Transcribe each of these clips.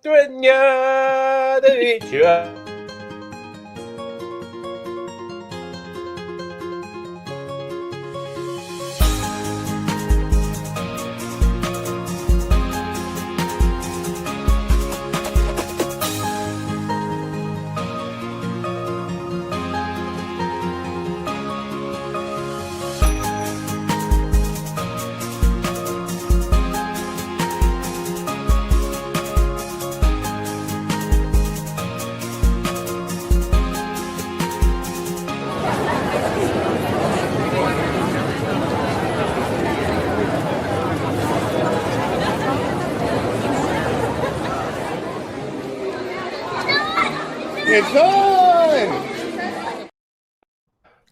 dueña de mi ciudad. It's on!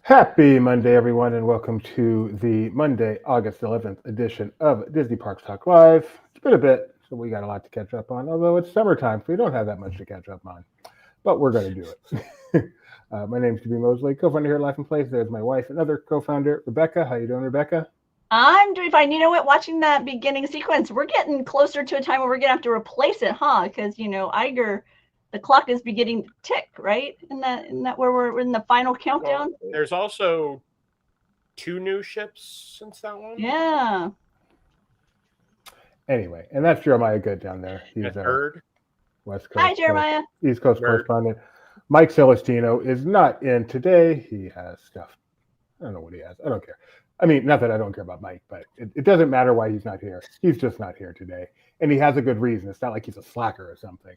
Happy Monday, everyone, and welcome to the Monday, August 11th edition of Disney Parks Talk Live. It's been a bit, so we got a lot to catch up on, although it's summertime, so we don't have that much to catch up on. But we're going to do it. My name is Jimmy Mosley, co-founder here at Life in Place. There's my wife and other co-founder, Rebecca. How you doing, Rebecca? I'm doing fine. You know what? Watching that beginning sequence, we're getting closer to a time where we're going to have to replace it, huh? Because, you know, Iger, the clock is beginning to tick, right? Isn't that where we're in the final countdown? Well, there's also 2 new ships since that one. Yeah. Anyway, and that's Jeremiah Good down there. He's a third. West Coast. Hi, Jeremiah. East Coast correspondent. Mike Celestino is not in today. He has stuff. I don't know what he has. I don't care. I mean, not that I don't care about Mike, but it doesn't matter why he's not here. He's just not here today. And he has a good reason. It's not like he's a slacker or something.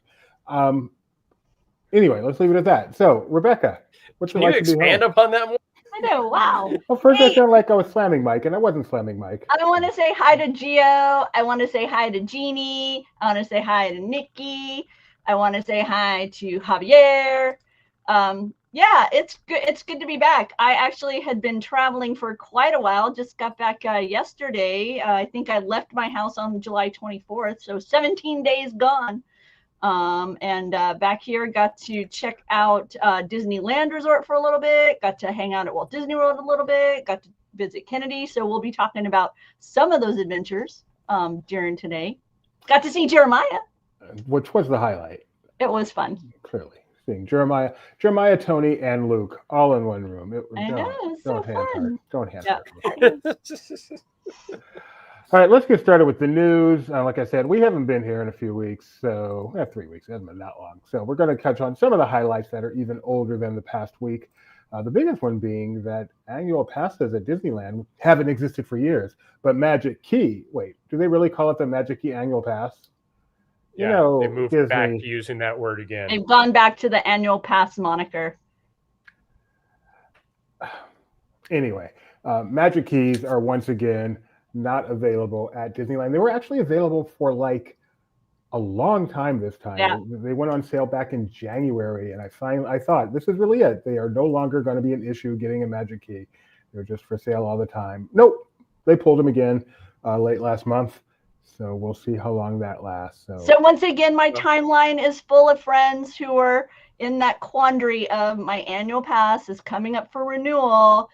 Anyway, let's leave it at that. So, Rebecca, what's it Can like you to be home? expand upon that more? I know. Wow. Well, first I sounded like I was slamming Mike, and I wasn't slamming Mike. I want to say hi to Gio. I want to say hi to Jeannie. I want to say hi to Nikki. I want to say hi to Javier. Yeah, it's good. It's good to be back. I actually had been traveling for quite a while. Just got back yesterday. I think I left my house on July 24th, so 17 days gone. And back here, got to check out Disneyland Resort for a little bit. Got to hang out at Walt Disney World a little bit. Got to visit Kennedy. So we'll be talking about some of those adventures during today. Got to see Jeremiah. Which was the highlight. It was fun. Clearly. Seeing Jeremiah, Tony, and Luke all in one room. I know, it's so fun. Don't hand All right, let's get started with the news. Like I said, we haven't been here in a few weeks, so 3 weeks. It hasn't been that long. So we're going to touch on some of the highlights that are even older than the past week. The biggest one being that annual passes at Disneyland haven't existed for years. But Magic Key, wait, do they really call it the Magic Key Annual Pass? Yeah, you know, they moved Disney, back to using that word again. They've gone back to the annual pass moniker. Anyway, Magic Keys are once again not available at Disneyland. They were actually available for like a long time this time. Yeah. They went on sale back in January, and I thought this is really it. They are no longer going to be an issue getting a Magic Key. They're just for sale all the time. Nope, they pulled them again late last month. So we'll see how long that lasts. So once again, my timeline is full of friends who are in that quandary of my annual pass is coming up for renewal.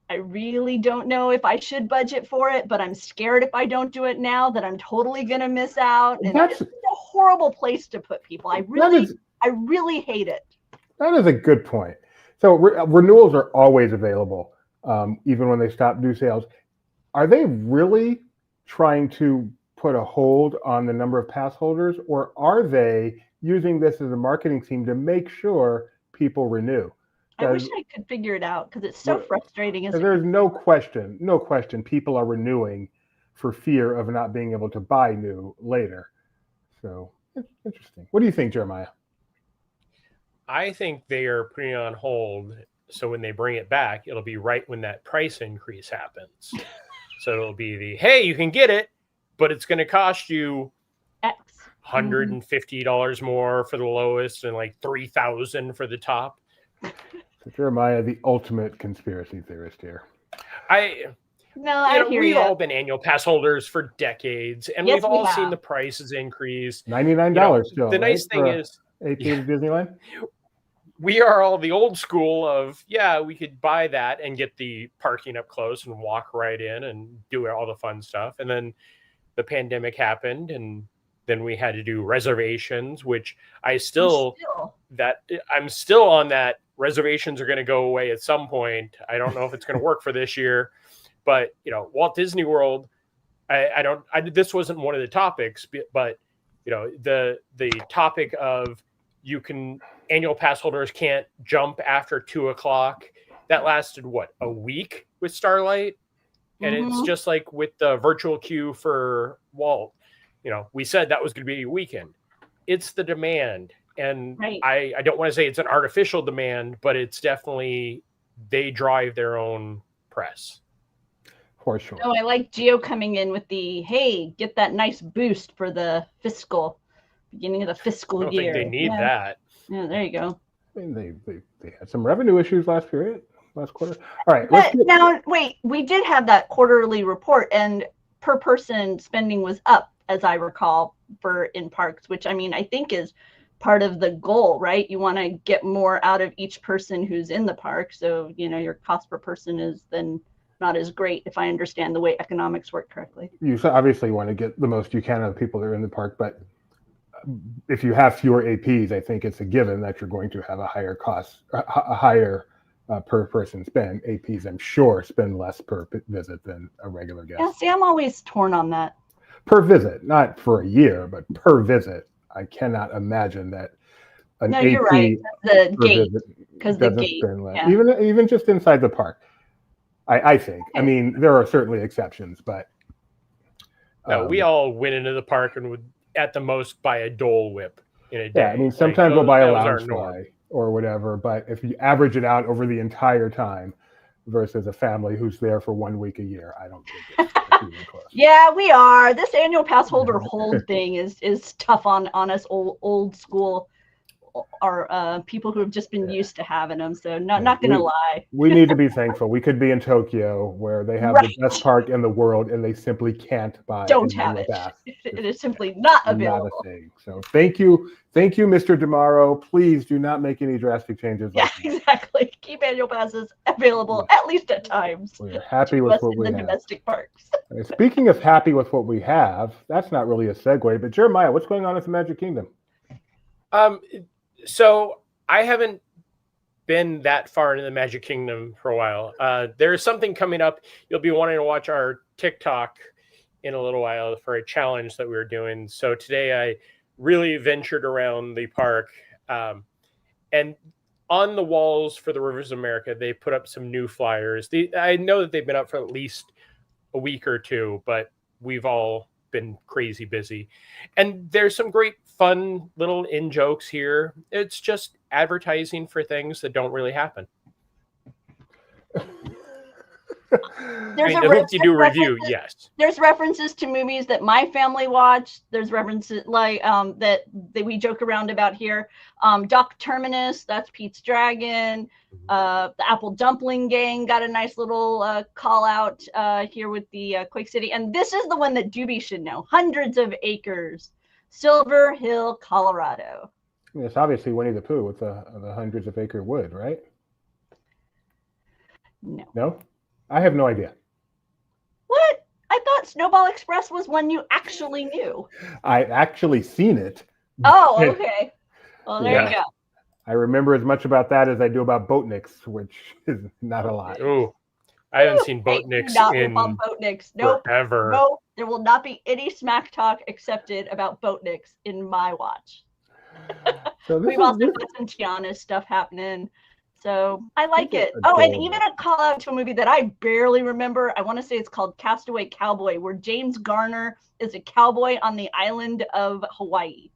I really don't know if I should budget for it, but I'm scared if I don't do it now that I'm totally going to miss out. And it's a horrible place to put people. I really hate it. That is a good point. So renewals are always available, even when they stop new sales. Are they really trying to put a hold on the number of pass holders, or are they using this as a marketing team to make sure people renew? I wish I could figure it out because it's so frustrating. There's no question people are renewing for fear of not being able to buy new later. So it's interesting. What do you think, Jeremiah? I think they are putting it on hold, so when they bring it back, it'll be right when that price increase happens. So it'll be hey, you can get it, but it's going to cost you X. $150 more for the lowest and like $3,000 for the top. So Jeremiah, the ultimate conspiracy theorist here. We've all been annual pass holders for decades, and we've all seen the prices increase. $99 still. The nice thing is, AP to Disneyland. We are all the old school of, we could buy that and get the parking up close and walk right in and do all the fun stuff. And then the pandemic happened and Then we had to do reservations, which I'm still on that. Reservations are going to go away at some point. I don't know if it's going to work for this year, but Walt Disney World, this wasn't one of the topics, but the topic of annual pass holders can't jump after 2:00. That lasted a week with Starlight. And it's just like with the virtual queue for Walt, we said that was going to be a weekend. It's the demand. And right. I don't want to say it's an artificial demand, but it's definitely, they drive their own press. For sure. Oh, I like Geo coming in with hey, get that nice boost for the beginning of the fiscal year. I think they need that. Yeah, there you go. I mean, they had some revenue issues last quarter. All right. Now, wait, we did have that quarterly report, and per person spending was up, as I recall, for in parks, which I think is part of the goal, right? You want to get more out of each person who's in the park. So, your cost per person is then not as great, if I understand the way economics work correctly. You obviously want to get the most you can out of the people that are in the park, but if you have fewer APs, I think it's a given that you're going to have a higher cost, a higher per person spend. APs, I'm sure, spend less per visit than a regular guest. Yeah, see, I'm always torn on that. Per visit, not for a year, but per visit. I cannot imagine that an AP you're right. The gate, because the gate, spend less. Even just inside the park. I think. I mean, there are certainly exceptions, but no, we all went into the park and would at the most buy a Dole Whip in a day. Yeah, I mean, sometimes we'll buy a lounge fly or whatever, but if you average it out over the entire time versus a family who's there for 1 week a year, I don't think it's even close. Yeah, we are. This annual pass holder hold thing is tough on us old school or people who have just been used to having them. So not gonna lie. We need to be thankful. We could be in Tokyo where they have the best park in the world and they simply can't buy. Don't have it. It is simply not available. Not a thing. So thank you, Mr. DeMauro. Please do not make any drastic changes. Exactly. Keep annual passes available at least at times. We're happy with what we have. Domestic parks. Speaking of happy with what we have, that's not really a segue, but Jeremiah, what's going on at the Magic Kingdom? So I haven't been that far into the Magic Kingdom for a while. There's something coming up. You'll be wanting to watch our TikTok in a little while for a challenge that we were doing. So today I really ventured around the park. And on the walls for the Rivers of America, they put up some new flyers. I know that they've been up for at least a week or two, but we've all been crazy busy. And there's some great fun little in-jokes here. It's just advertising for things that don't really happen. I hope you do a review, yes. There's references to movies that my family watched. There's references like that we joke around about here. Doc Terminus, that's Pete's Dragon. The Apple Dumpling Gang got a nice little call out here with the Quake City. And this is the one that Doobie should know. Hundreds of Acres, Silver Hill, Colorado. It's obviously Winnie the Pooh with the hundreds of acre wood, right? No? I have no idea. What? I thought Snowball Express was one you actually knew. I actually seen it. Oh, okay. Well, there you go. I remember as much about that as I do about Boatniks, which is not a lot. Oh, I haven't seen Boatniks in forever. No, there will not be any smack talk accepted about Boatniks in my watch. So we've also got some Tiana stuff happening. So I like it. Oh, and even a call out to a movie that I barely remember. I want to say it's called Castaway Cowboy, where James Garner is a cowboy on the island of Hawaii.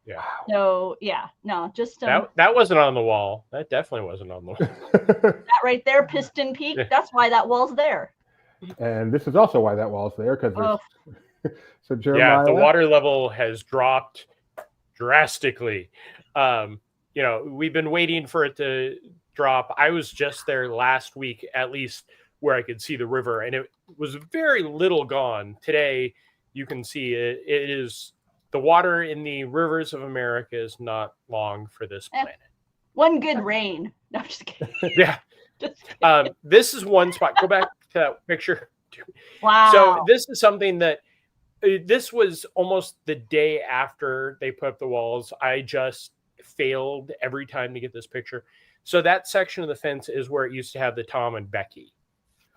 Yeah. So yeah, no, just that wasn't on the wall. That definitely wasn't on the wall. That right there, Piston Peak. That's why that wall's there. And this is also why that wall's there, because so Jeremiah. Yeah, the water level has dropped drastically. We've been waiting for it to drop. I was just there last week, at least where I could see the river, and it was very little gone. Today, you can see it. It is the water in the rivers of America is not long for this planet. One good rain. No, I'm just kidding. Yeah. This is one spot. Go back to that picture. Wow. So this is something that this was almost the day after they put up the walls. I just failed every time to get this picture. So that section of the fence is where it used to have the Tom and Becky.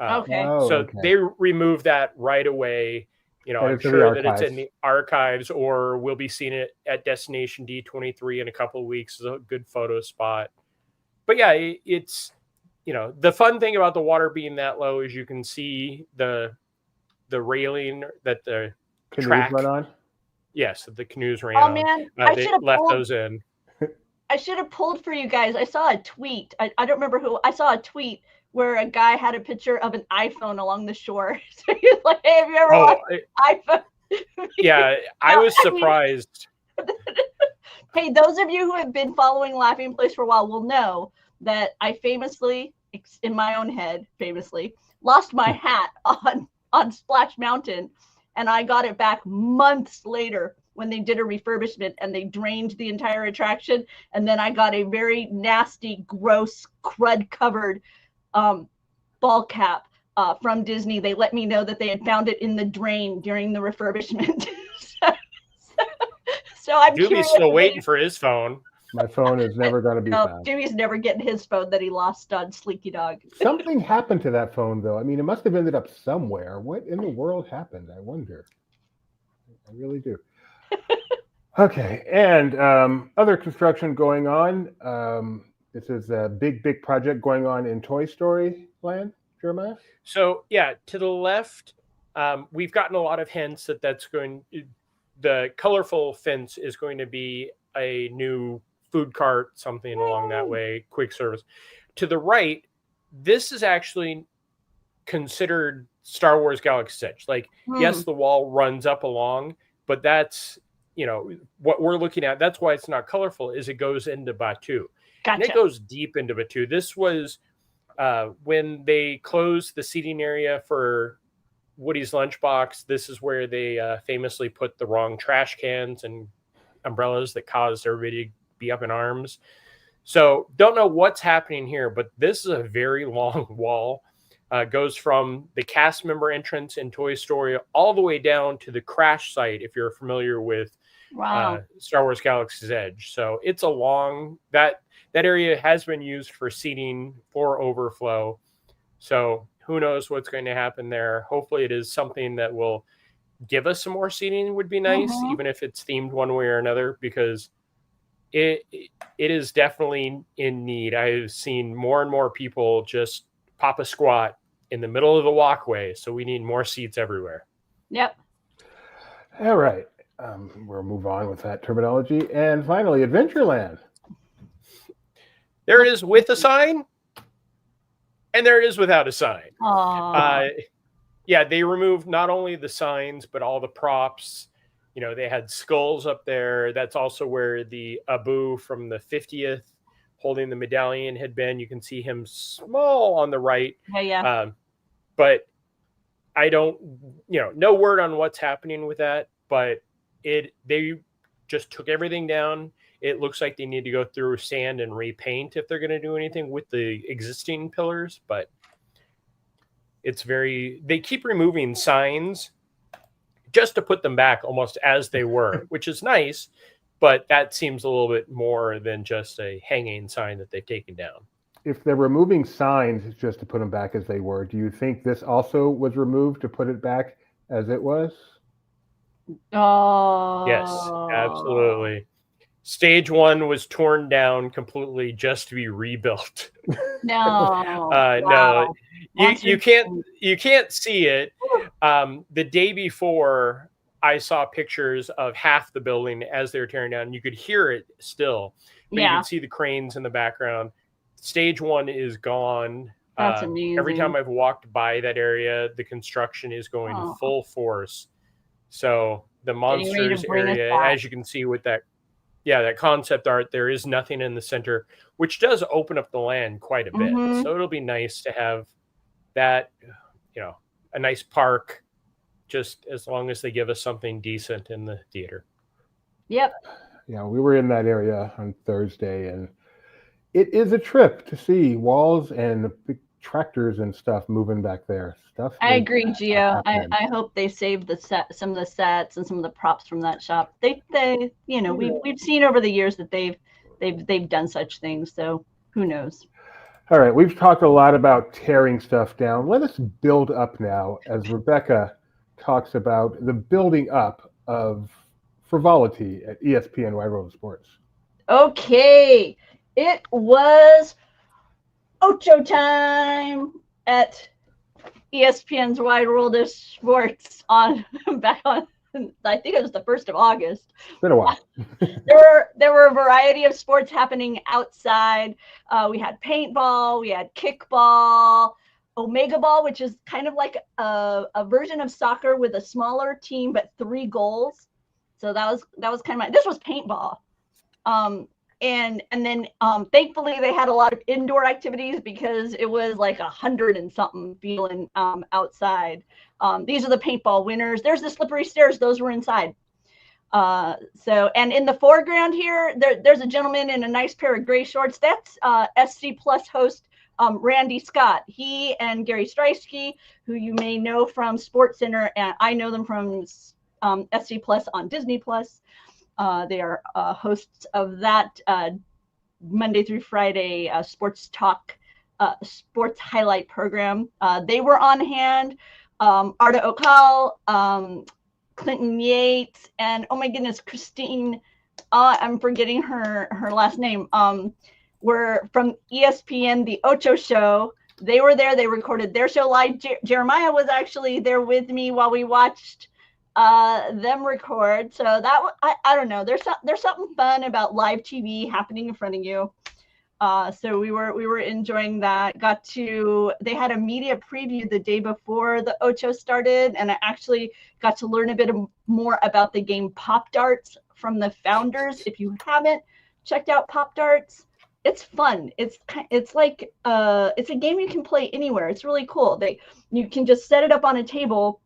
Okay. So they removed that right away. You know, And I'm it's in the sure that it's archives. in the archives, or we'll be seeing it at Destination D23 in a couple of weeks. It's a good photo spot. But yeah, it's, you know, the fun thing about the water being that low is you can see the railing that the Canoes track went on. Yes, the canoes ran Oh on. man, I They should have left pulled. those in. I should have pulled for you guys. I saw a tweet. I don't remember who. I saw a tweet where a guy had a picture of an iPhone along the shore. So he was like, "Hey, have you ever watched iPhone?" Yeah, I was surprised. Hey, those of you who have been following Laughing Place for a while will know that I famously, in my own head, famously lost my hat on Splash Mountain, and I got it back months later when they did a refurbishment and they drained the entire attraction. And then I got a very nasty, gross, crud-covered ball cap from Disney. They let me know that they had found it in the drain during the refurbishment. So I'm Doobie's curious. still waiting for his phone. My phone is never going to be found. Jimmy's never getting his phone that he lost on Sleeky Dog. Something happened to that phone, though. I mean, it must have ended up somewhere. What in the world happened? I wonder. I really do. Okay, and other construction going on. This is a big project going on in Toy Story Land, Jeremiah? So, yeah, to the left, we've gotten a lot of hints that the colorful fence is going to be a new food cart, something along that way, quick service. To the right, this is actually considered Star Wars Galaxy's Edge. Like, yes, the wall runs up along, but that's, you know, what we're looking at. That's why it's not colorful, is it goes into Batuu. Gotcha. And it goes deep into Batuu. This was when they closed the seating area for Woody's Lunchbox. This is where they famously put the wrong trash cans and umbrellas that caused everybody to be up in arms. So don't know what's happening here, but this is a very long wall. Goes from the cast member entrance in Toy Story all the way down to the crash site, if you're familiar with Star Wars Galaxy's Edge. So it's a long, that area has been used for seating for overflow. So who knows what's going to happen there. Hopefully it is something that will give us some more seating, would be nice, even if it's themed one way or another, because it is definitely in need. I've seen more and more people just pop a squat in the middle of the walkway. So we need more seats everywhere. Yep. All right. We'll move on with that terminology. And finally, Adventureland. There is with a sign, and there it is without a sign. Yeah, they removed not only the signs, but all the props. You know, they had skulls up there. That's also where the Abu from the 50th holding the medallion had been. You can see him small on the right. Yeah. But I don't, no word on what's happening with that. But they just took everything down. It looks like they need to go through sand and repaint if they're going to do anything with the existing pillars. But they keep removing signs just to put them back almost as they were, which is nice. But that seems a little bit more than just a hanging sign that they've taken down. If they're removing signs just to put them back as they were, do you think this also was removed to put it back as it was? Oh. Yes, absolutely. Stage 1 was torn down completely just to be rebuilt. No. No, you can't see it. The day before, I saw pictures of half the building as they were tearing down. You could hear it still, but you could see the cranes in the background. Stage 1 is gone. That's amazing. Every time I've walked by that area, the construction is going full force. So the monsters area, as you can see with that concept art, there is nothing in the center, which does open up the land quite a bit. So it'll be nice to have that, a nice park, just as long as they give us something decent in the theater. Yep. Yeah, we were in that area on Thursday, and it is a trip to see walls and tractors and stuff moving back there. I agree, Gio. happening. I hope they save some of the sets and some of the props from that shop. They we've seen over the years that they've done such things. So who knows? All right, we've talked a lot about tearing stuff down. Let us build up now as Rebecca talks about the building up of frivolity at ESPN Wide World of Sports. Okay, it was Ocho time at ESPN's Wide World of Sports back on, I think it was the 1st of August. It's been a while. There were a variety of sports happening outside. We had paintball, we had kickball, Omega Ball, which is kind of like a version of soccer with a smaller team but 3 goals. So that was kind of this was paintball. And then thankfully they had a lot of indoor activities because it was like 100 and something feeling outside. These are the paintball winners. There's the slippery stairs. Those were inside. And in the foreground here, there's a gentleman in a nice pair of gray shorts. That's SC Plus host Randy Scott. He and Gary Streisky, who you may know from SportsCenter, and I know them from SC Plus on Disney Plus. They are hosts of that Monday through Friday sports talk, sports highlight program. They were on hand. Arda Okal, Clinton Yates, and oh my goodness, Christine, I'm forgetting her last name, were from ESPN, the Ocho Show. They were there. They recorded their show live. Jeremiah was actually there with me while we watched them record. So that I don't know. There's something fun about live TV happening in front of you. So we were enjoying that. They had a media preview the day before the Ocho started, and I actually got to learn a bit more about the game Pop Darts from the founders. If you haven't checked out Pop Darts, it's fun. It's like it's a game you can play anywhere. It's really cool. You can just set it up on a table,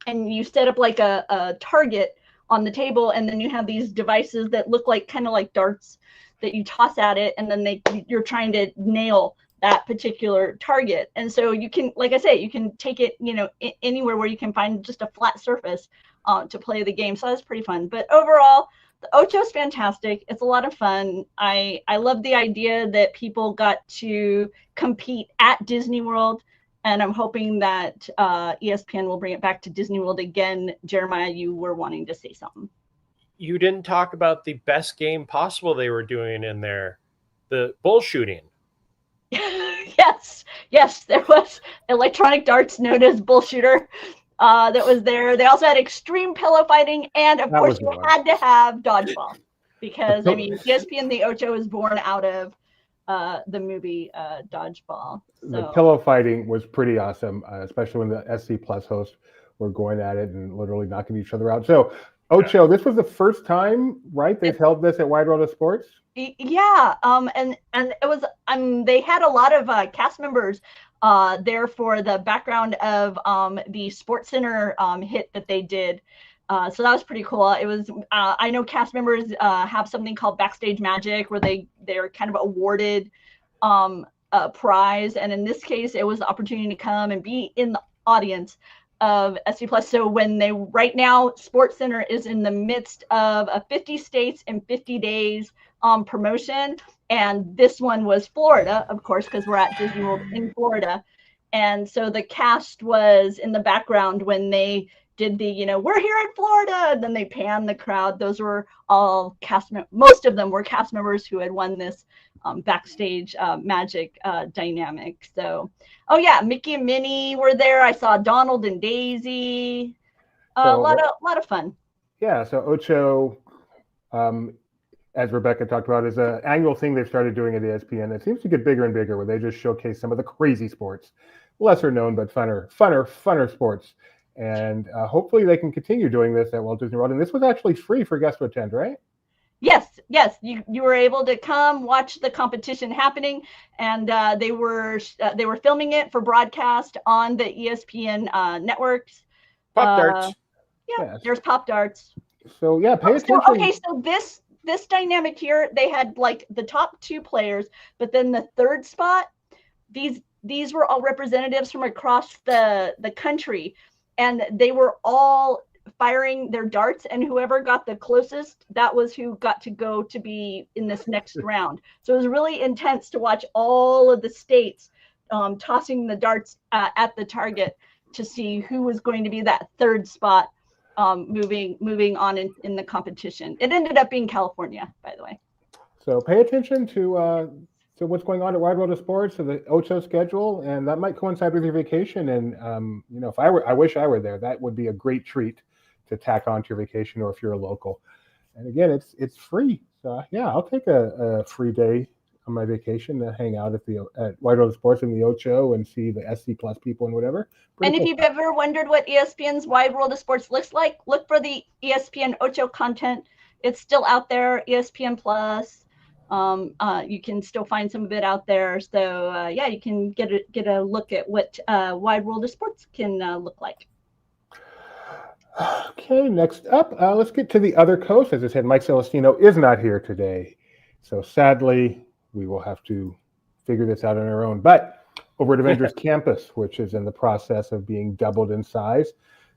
and you set up like a target on the table, and then you have these devices that look like kind of like darts that you toss at it, and then you're trying to nail that particular target. And so you can, like I say, you can take it, anywhere where you can find just a flat surface to play the game. So that's pretty fun. But overall, the Ocho is fantastic. It's a lot of fun. I love the idea that people got to compete at Disney World, and I'm hoping that ESPN will bring it back to Disney World again. Jeremiah, you were wanting to say something. You didn't talk about the best game possible they were doing in there, the bull shooting. Yes, there was electronic darts known as bull shooter that was there. They also had extreme pillow fighting, and of course you had to have dodgeball because ESPN the Ocho is born out of the movie Dodgeball. So. The pillow fighting was pretty awesome, especially when the SC Plus hosts were going at it and literally knocking each other out. So Ocho, this was the first time, right? They've held this at Wide World of Sports. Yeah, and it was. They had a lot of cast members there for the background of the SportsCenter hit that they did. So that was pretty cool. It was. I know cast members have something called Backstage Magic, where they're kind of awarded a prize, and in this case, it was the opportunity to come and be in the audience of SC Plus. So right now, SportsCenter is in the midst of a 50 states in 50 days promotion. And this one was Florida, of course, because we're at Disney World in Florida. And so the cast was in the background when they did we're here in Florida, and then they panned the crowd. Those were all most of them were cast members who had won this backstage magic dynamic. So, oh yeah, Mickey and Minnie were there. I saw Donald and Daisy. A lot of fun. Yeah. So Ocho, as Rebecca talked about, is an annual thing they've started doing at ESPN. It seems to get bigger and bigger, where they just showcase some of the crazy sports, lesser known but funner sports. And hopefully they can continue doing this at Walt Disney World. And this was actually free for guests to attend, right? Yes. You were able to come watch the competition happening, and they were filming it for broadcast on the ESPN networks. Pop darts. Yeah, there's Pop Darts. So yeah, pay attention. So this dynamic here, they had like the top 2 players, but then the third spot, these these were all representatives from across the country, and they were all firing their darts, and whoever got the closest, that was who got to go to be in this next round. So it was really intense to watch all of the states tossing the darts at the target to see who was going to be that third spot moving on in the competition. It ended up being California, by the way. So pay attention to what's going on at Wide World of Sports, to the Ocho schedule, and that might coincide with your vacation. And if I wish I were there. That would be a great treat to tack on to your vacation, or if you're a local. And again, it's free. So yeah, I'll take a free day on my vacation to hang out at Wide World of Sports in the Ocho and see the SC Plus people and whatever. And if you've ever wondered what ESPN's Wide World of Sports looks like, look for the ESPN Ocho content. It's still out there, ESPN Plus. You can still find some of it out there. So yeah, you can get a look at what Wide World of Sports can look like. Okay, next up, let's get to the other coast. As I said, Mike Celestino is not here today. So sadly, we will have to figure this out on our own. But over at Avengers Campus, which is in the process of being doubled in size,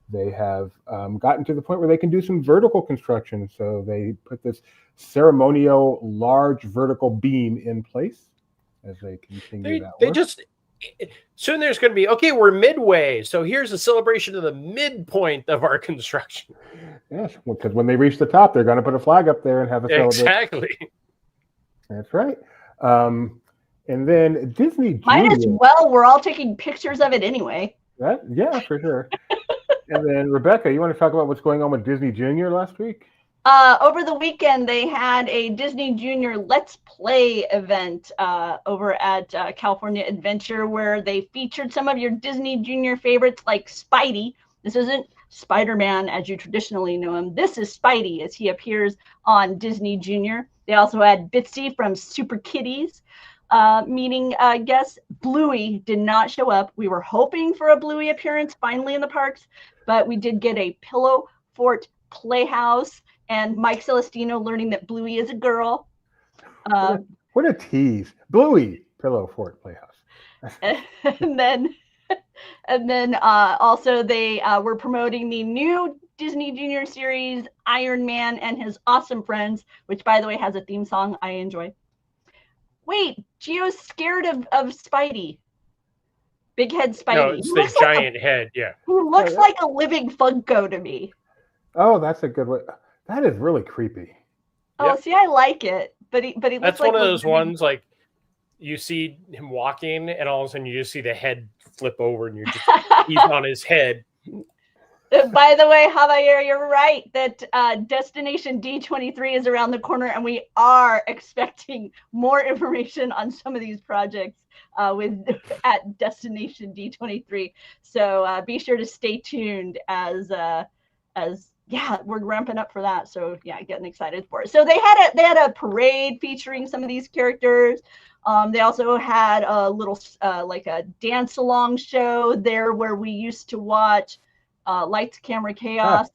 they have gotten to the point where they can do some vertical construction. So they put this ceremonial large vertical beam in place as they continue that work. Soon there's going to be, okay, we're midway. So here's a celebration of the midpoint of our construction. Yes, because when they reach the top, they're going to put a flag up there and have a celebration. Exactly. That's right. And then Disney Junior. Might as well. We're all taking pictures of it anyway. Yeah, for sure. And then Rebecca, you want to talk about what's going on with Disney Junior last week? Over the weekend, they had a Disney Junior Let's Play event over at California Adventure, where they featured some of your Disney Junior favorites like Spidey. This isn't Spider-Man as you traditionally know him. This is Spidey as he appears on Disney Junior. They also had Bitsy from Super Kitties. Meaning guest Bluey did not show up. We were hoping for a Bluey appearance finally in the parks, but we did get a Pillow Fort Playhouse and Mike Celestino learning that Bluey is a girl. What a tease. Bluey, Pillow Fort Playhouse. and then also they were promoting the new Disney Junior series, Iron Man and His Awesome Friends, which by the way has a theme song I enjoy. Wait, Gio's scared of Spidey. Big head Spidey. No, it's the giant head, yeah. Who looks like a living Funko to me. Oh, that's a good one. That is really creepy. Oh, yep. See, I like it, but he looks that's like one of those ones like you see him walking, and all of a sudden you just see the head flip over, and he's on his head. By the way, Javier, you're right that Destination D23 is around the corner, and we are expecting more information on some of these projects at Destination D23. So be sure to stay tuned as we're ramping up for that. So yeah, getting excited for it. So they had a parade featuring some of these characters. They also had a little like a dance along show there where we used to watch Lights, Camera, Chaos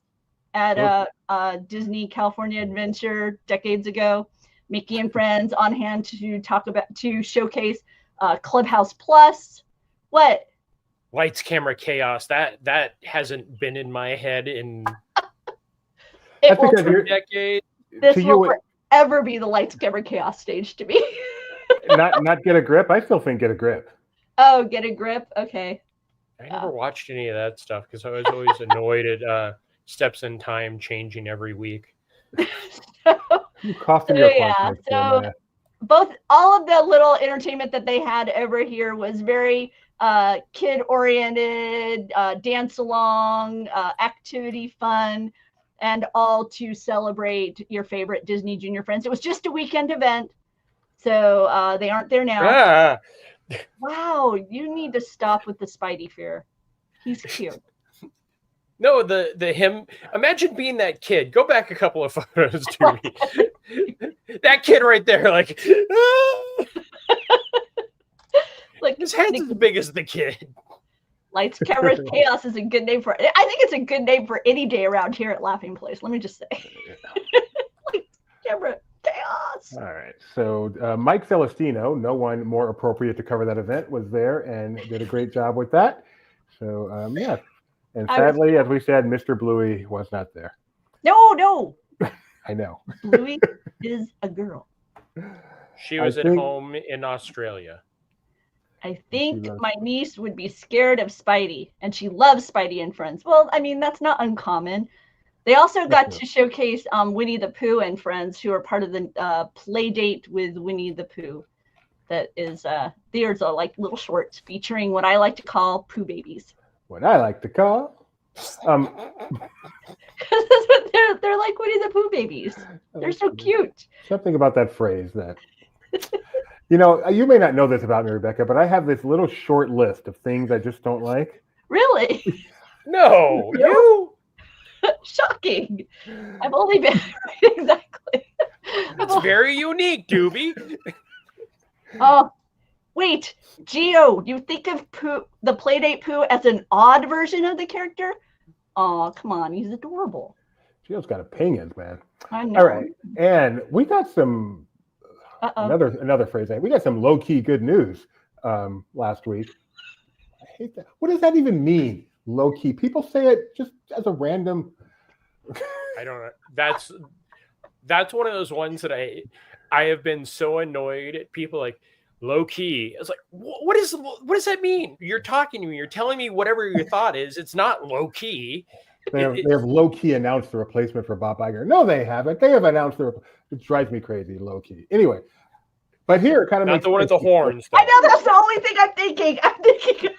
at Disney California Adventure decades ago. Mickey and Friends on hand to showcase Clubhouse Plus. What? Lights, Camera, Chaos. That hasn't been in my head in decades. This will forever be the Lights, Camera, Chaos stage to me. not Get a Grip. I still think Get a Grip. Oh, Get a Grip. Okay. I never watched any of that stuff because I was always annoyed at Steps in Time changing every week. All of the little entertainment that they had over here was very kid-oriented, dance along, activity fun, and all to celebrate your favorite Disney Junior friends. It was just a weekend event, so they aren't there now. Wow, you need to stop with the Spidey fear. He's cute. No, the him. Imagine being that kid. Go back a couple of photos to me. That kid right there, like his head's as big as the kid. Lights, Camera, Chaos is a good name for it. I think it's a good name for any day around here at Laughing Place. Let me just say. Lights, Camera, Chaos. All right. So Mike Celestino, no one more appropriate to cover that event, was there and did a great job with that. So yeah. And sadly, as we said, Mr. Bluey was not there. No. I know. Bluey is a girl. She was at home in Australia. I think my niece would be scared of Spidey, and she loves Spidey and Friends. Well, I mean, that's not uncommon. They also got to showcase Winnie the Pooh and Friends, who are part of the play date with Winnie the Pooh. That is, there's like little shorts featuring what I like to call Pooh babies. What I like to call, they're like Winnie the Pooh babies. They're so cute. Something about that phrase that. You know, you may not know this about me, Rebecca, but I have this little short list of things I just don't like. Really? No, you? Shocking. I've only been exactly. That's very unique, Doobie. Oh, wait, Gio, you think of Pooh, the Playdate Pooh, as an odd version of the character? Oh, come on, he's adorable. Gio's got opinions, man. I know. All right, and we got some. Another phrase. We got some low-key good news last week. I hate that. What does that even mean? Low-key. People say it just as a random. I don't know. That's one of those ones that I have been so annoyed at people like low-key. It's like, what does that mean? You're talking to me. You're telling me whatever your thought is. It's not low-key. They have low-key announced the replacement for Bob Iger. No, they haven't. They have announced it drives me crazy, low-key. Anyway, but here it kind of not makes the one with the horns. Though. I know that's the only thing I'm thinking. I'm thinking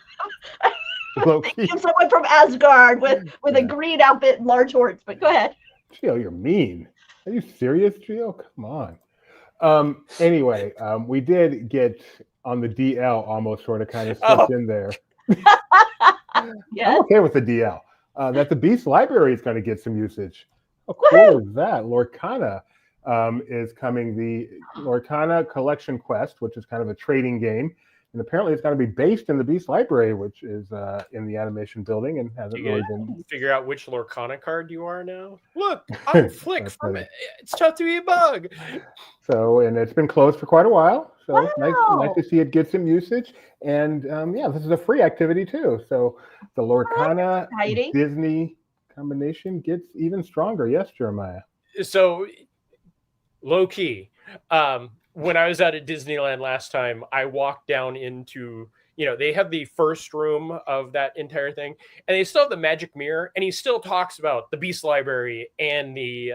of someone from Asgard with a green outfit and large horns. But go ahead. Gio, you're mean. Are you serious, Gio? Come on. Anyway, we did get on the DL almost sort of kind of slipped in there. Yes. I'm okay with the DL. That the Beast Library is going to get some usage. How cool is that? Lorcana is coming. The Lorcana Collection Quest, which is kind of a trading game. And apparently it's going to be based in the Beast Library, which is in the animation building and hasn't really been... Figure out which Lorcana card you are now? Look, I'm Flick from it. It's tough to be a bug. So, and it's been closed for quite a while. So it's nice to see it get some usage. And yeah, this is a free activity too. So the Lorcana Disney combination gets even stronger. Yes, Jeremiah. So low key. When I was out at Disneyland last time, I walked down into, they have the first room of that entire thing, and they still have the magic mirror, and he still talks about the Beast Library and the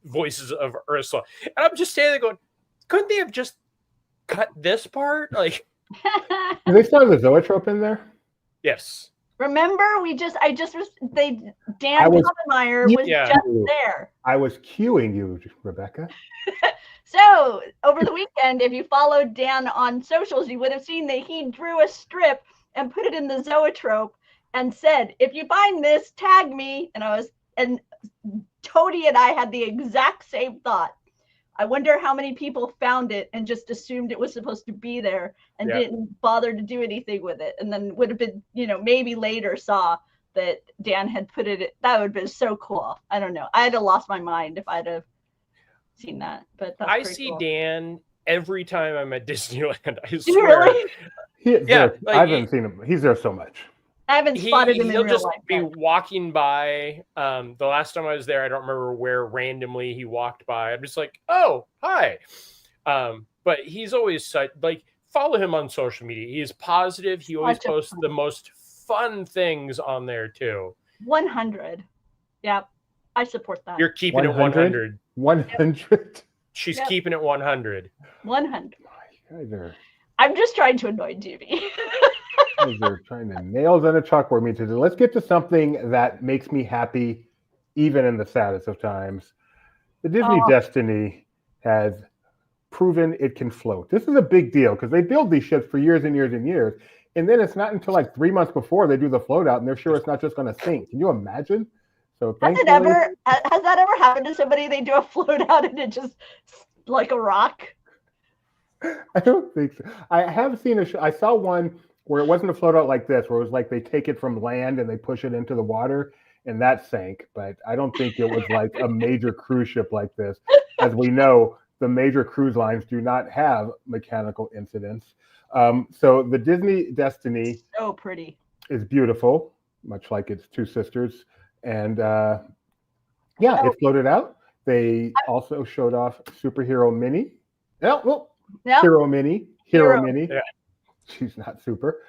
voices of Ursula. And I'm just standing there going, couldn't they have just cut this part? Like, do they still have the zoetrope in there? Yes. Remember, Dan Koppenmeyer was just there. I was cueing you, Rebecca. So over the weekend, if you followed Dan on socials, you would have seen that he drew a strip and put it in the zoetrope and said, "If you find this, tag me." And Tony and I had the exact same thought. I wonder how many people found it and just assumed it was supposed to be there and didn't bother to do anything with it. And then would have been, maybe later saw that Dan had put it. That would have been so cool. I don't know. I'd have lost my mind if I'd have seen that. But that's I see cool. Dan every time I'm at Disneyland. I swear. You really? I haven't seen him. He's there so much. I haven't spotted him in real life. He'll just be walking by. The last time I was there, I don't remember where randomly he walked by. I'm just like, oh, hi. But he's always follow him on social media. He is positive. He always posts the most fun things on there too. 100. Yeah, I support that. You're keeping 100? It 100. She's keeping it 100. 100. You guys are... I'm just trying to annoy Doobie. They're trying to nails on a chalkboard me to do. Let's get to something that makes me happy, even in the saddest of times. The Disney Destiny has proven it can float. This is a big deal because they build these ships for years and years and years, and then it's not until like 3 months before they do the float out, and they're sure it's not just going to sink. Can you imagine? So has that ever happened to somebody? They do a float out and it just like a rock. I don't think so. I have seen I saw one where it wasn't a float out like this, where it was like they take it from land and they push it into the water, and that sank. But I don't think it was like a major cruise ship like this. As we know, the major cruise lines do not have mechanical incidents. So the Disney Destiny So pretty. is beautiful, much like its two sisters. And it floated out. They also showed off Superhero Mini. Hero Mini. Yeah. She's not super.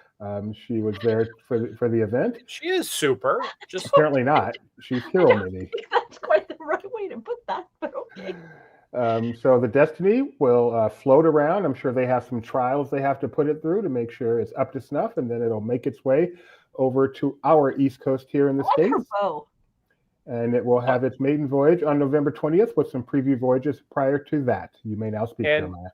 She was there for the event. She is super. Just Apparently not. She's Hero Mini. I think that's quite the right way to put that, but okay. So the Destiny will float around. I'm sure they have some trials they have to put it through to make sure it's up to snuff, and then it'll make its way over to our East Coast here in the I like her States. bow. And it will have its maiden voyage on November 20th with some preview voyages prior to that. You may now speak, Jeremiah.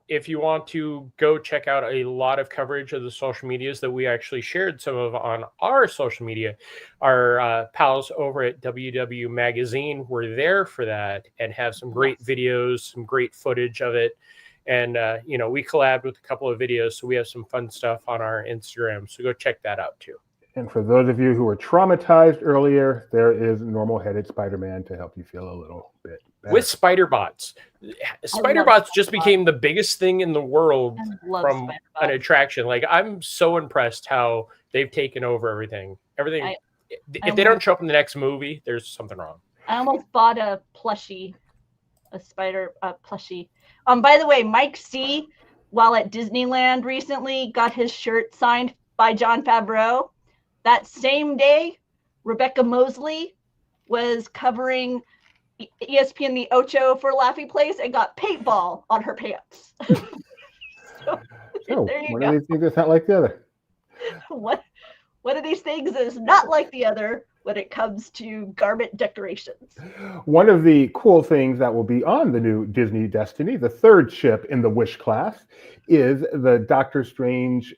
If you want to go check out a lot of coverage of the social medias that we actually shared some of on our social media, our pals over at WW Magazine were there for that and have some great videos, some great footage of it. And, we collabed with a couple of videos, so we have some fun stuff on our Instagram. So go check that out too. And for those of you who were traumatized earlier, there is normal-headed Spider-Man to help you feel a little bit better. With spider bots. Spider bots just became the biggest thing in the world from an attraction. Like, I'm so impressed how they've taken over everything. If they don't show up in the next movie, there's something wrong. I almost bought a plushie, a spider plushie. By the way, Mike C, while at Disneyland recently, got his shirt signed by Jon Favreau. That same day, Rebecca Mosley was covering ESPN The Ocho for Laffy Place and got paintball on her pants. One of these things is not like the other. One of these things is not like the other when it comes to garment decorations. One of the cool things that will be on the new Disney Destiny, the third ship in the Wish class, is the Doctor Strange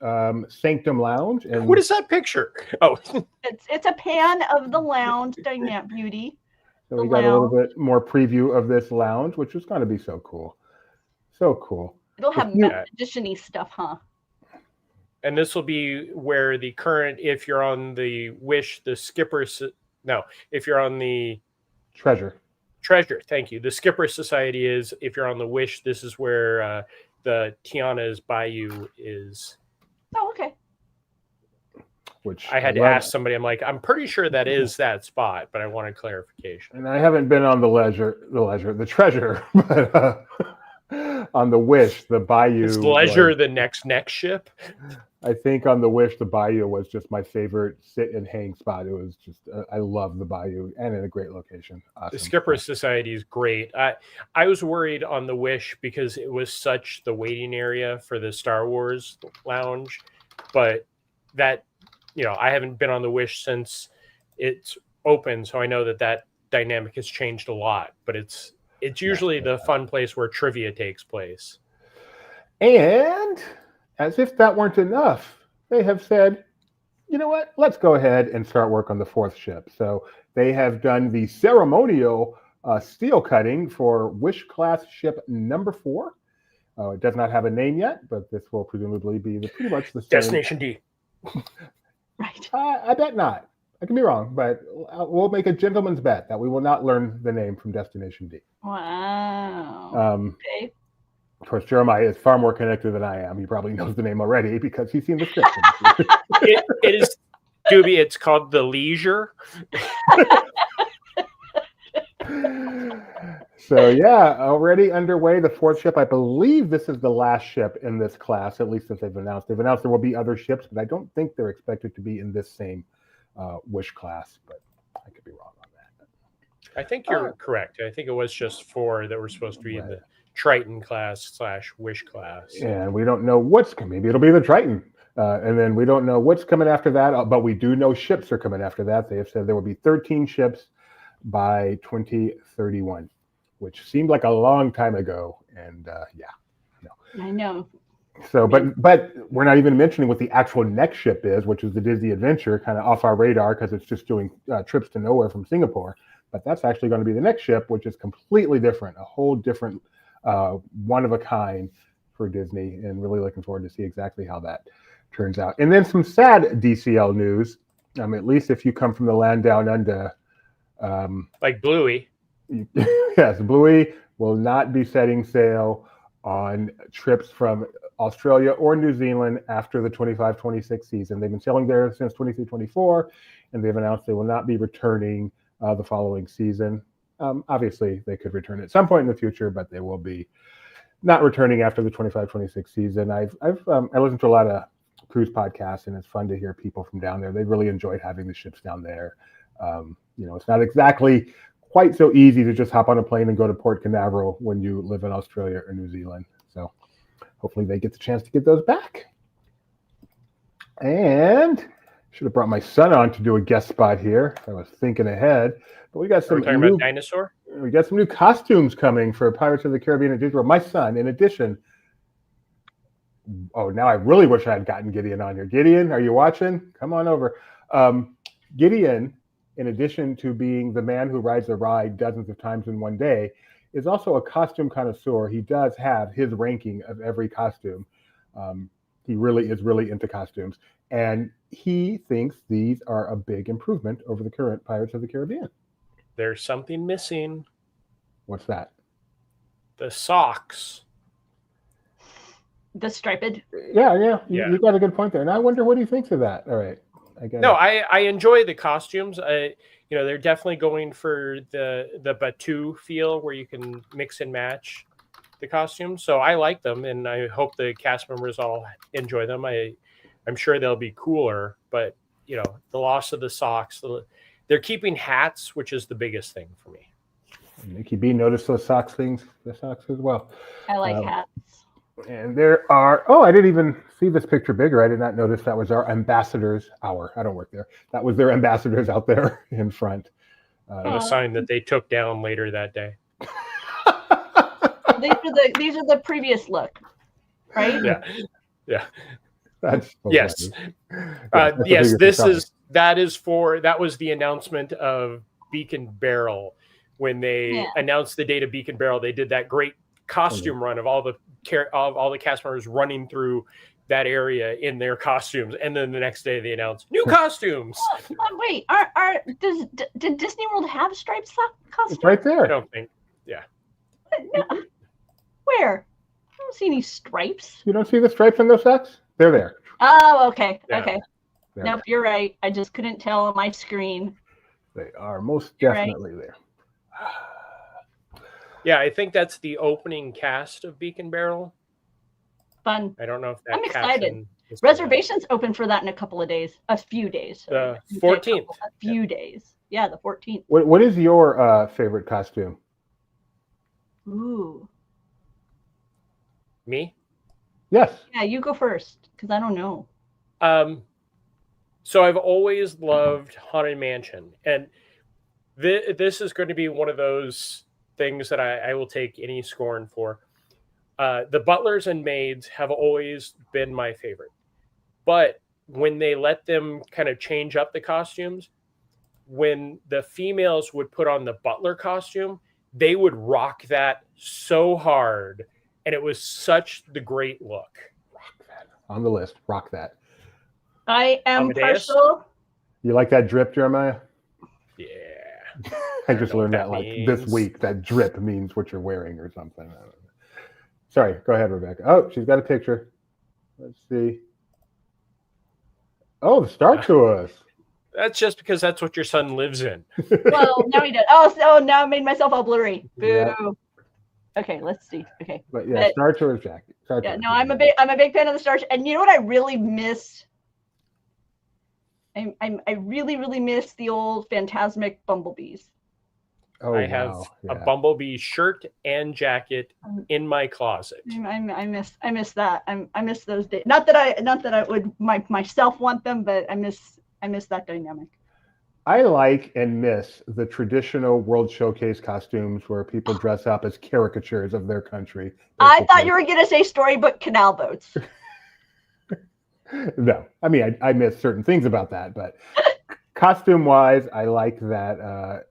Sanctum Lounge. And what is that picture? Oh, it's a pan of the lounge, Dynamic Beauty. So we got a little bit more preview of this lounge, which is going to be so cool. So cool. It'll have magician-y stuff, huh? And this will be where the current, if you're on the Wish, the Skipper, if you're on the Treasure, thank you. The Skipper Society is, if you're on the Wish, this is where the Tiana's Bayou is. Oh, okay. Which I had to ask somebody, I'm like, I'm pretty sure that is that spot, but I wanted clarification. And I haven't been on the Treasure, but on the Wish, the Bayou. Is Leisure the next ship? I think on the Wish, the Bayou was just my favorite sit and hang spot. It was just, I love the Bayou and in a great location. Awesome. The Skipper Society is great. I was worried on the Wish because it was such the waiting area for the Star Wars lounge, but that, I haven't been on the Wish since it's open, so I know that dynamic has changed a lot, but it's usually the fun place where trivia takes place. And as if that weren't enough, they have said, you know what, let's go ahead and start work on the fourth ship. So they have done the ceremonial steel cutting for Wish class ship number 4. It does not have a name yet, but this will presumably be pretty much the same. Destination D. Right. I bet not. I can be wrong, but we'll make a gentleman's bet that we will not learn the name from Destination D. Wow. Okay. Of course, Jeremiah is far more connected than I am. He probably knows the name already because he's seen the script. It is, Doobie, it's called The Leisure. So, yeah, already underway, the fourth ship. I believe this is the last ship in this class, at least as they've announced. They've announced there will be other ships, but I don't think they're expected to be in this same Wish class, but I could be wrong on that. I think you're correct. I think it was just 4 that were supposed to be in the Triton class / Wish class. And we don't know what's coming. Maybe it'll be the Triton. And then we don't know what's coming after that, but we do know ships are coming after that. They have said there will be 13 ships by 2031, which seemed like a long time ago. And I know. So, but we're not even mentioning what the actual next ship is, which is the Disney Adventure, kind of off our radar because it's just doing trips to nowhere from Singapore. But that's actually going to be the next ship, which is completely different, a whole different one of a kind for Disney, and really looking forward to see exactly how that turns out. And then some sad DCL news, at least if you come from the land down under. Like Bluey. Yes, Bluey, will not be setting sail on trips from Australia or New Zealand after the 25-26 season. They've been sailing there since 23-24, and they've announced they will not be returning the following season. Obviously, they could return at some point in the future, but they will be not returning after the 25-26 season. I listened to a lot of cruise podcasts, and it's fun to hear people from down there. They really enjoyed having the ships down there. It's not exactly quite so easy to just hop on a plane and go to Port Canaveral when you live in Australia or New Zealand. So hopefully they get the chance to get those back. And should have brought my son on to do a guest spot here. I was thinking ahead, but we got some talking about dinosaur. We got some new costumes coming for Pirates of the Caribbean at Disney World. My son, in addition. Oh, now I really wish I had gotten Gideon on here. Gideon, are you watching? Come on over. Gideon, in addition to being the man who rides a ride dozens of times in one day, is also a costume connoisseur. He does have his ranking of every costume. He really is really into costumes. And he thinks these are a big improvement over the current Pirates of the Caribbean. There's something missing. What's that? The socks. The striped. Yeah. You got a good point there. And I wonder what he thinks of that. All right. I enjoy the costumes. They're definitely going for the Batu feel where you can mix and match the costumes. So I like them, and I hope the cast members all enjoy them. I'm sure they'll be cooler, but the loss of the socks. They're keeping hats, which is the biggest thing for me. Nikki B noticed the socks as well. I like hats. And there are, I didn't even see this picture bigger. I did not notice that was our ambassadors hour. I don't work there. That was their ambassadors out there in front. A sign that they took down later that day. These are the previous look, right? Yeah. That's so yes. Yes. That was the announcement of Beacon Barrel when they announced the date of Beacon Barrel. They did that great costume run of all the cast members running through that area in their costumes, and then the next day they announced new costumes. Wait, did Disney World have striped costumes? It's right there. I don't think. Yeah. No. Where? I don't see any stripes. You don't see the stripes on those socks? They're there. Oh, okay. Yeah. Okay. Nope, you're right. I just couldn't tell on my screen. They are most definitely there. Yeah, I think that's the opening cast of Beacon Barrel. Fun. I don't know if that. I'm excited. Reservations open for that in a few days. The 14th. A few days. Yeah, the 14th. What is your favorite costume? Ooh. Me? Yes. Yeah, you go first because I don't know. So I've always loved Haunted Mansion, and this is going to be one of those things that I will take any scorn for. The butlers and maids have always been my favorite, but when they let them kind of change up the costumes, when the females would put on the butler costume, they would rock that so hard, and it was such the great look. Rock that on the list. Rock that. I am Amadeus? partial. You like that drip, Jeremiah? Yeah. I just learned that this week. That drip means what you're wearing or something. Sorry, go ahead, Rebecca. Oh, she's got a picture. Let's see. Oh, the Star Tours. That's just because that's what your son lives in. Well, no, he did. Oh, now I made myself all blurry. Boo. Yeah. Okay, let's see. Okay. But yeah, Star Tours jacket. No, I'm a big fan of the Star Tours. And you know what I really miss? I really, really miss the old Phantasmic bumblebees. Oh, I have a Bumblebee shirt and jacket in my closet. I miss that. I miss those days. Not that I would myself want them, but I miss that dynamic. I like and miss the traditional World Showcase costumes where people dress up as caricatures of their country. I thought you were going to say storybook canal boats. No, I mean, I miss certain things about that, but costume-wise, I like that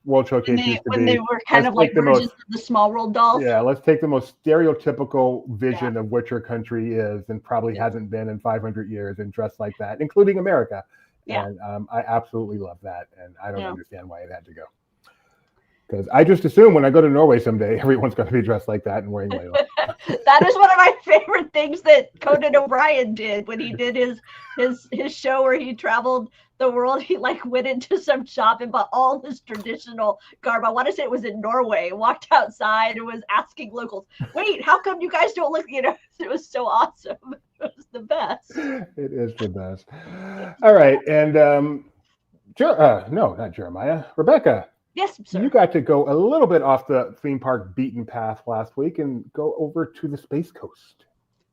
World Showcase when they were kind of like versions of the Small World dolls. Yeah, let's take the most stereotypical vision of what your country is and probably hasn't been in 500 years and dress like that, including America. Yeah. And I absolutely love that, and I don't understand why it had to go. Because I just assume when I go to Norway someday, everyone's going to be dressed like that and wearing layla. That is one of my favorite things that Conan O'Brien did when he did his show where he traveled the world. He like went into some shop and bought all this traditional garb. I want to say it was in Norway. Walked outside and was asking locals, "Wait, how come you guys don't look?" It was so awesome. It was the best. It is the best. All right, and no, not Jeremiah. Rebecca. Yes, sir. You got to go a little bit off the theme park beaten path last week and go over to the Space Coast.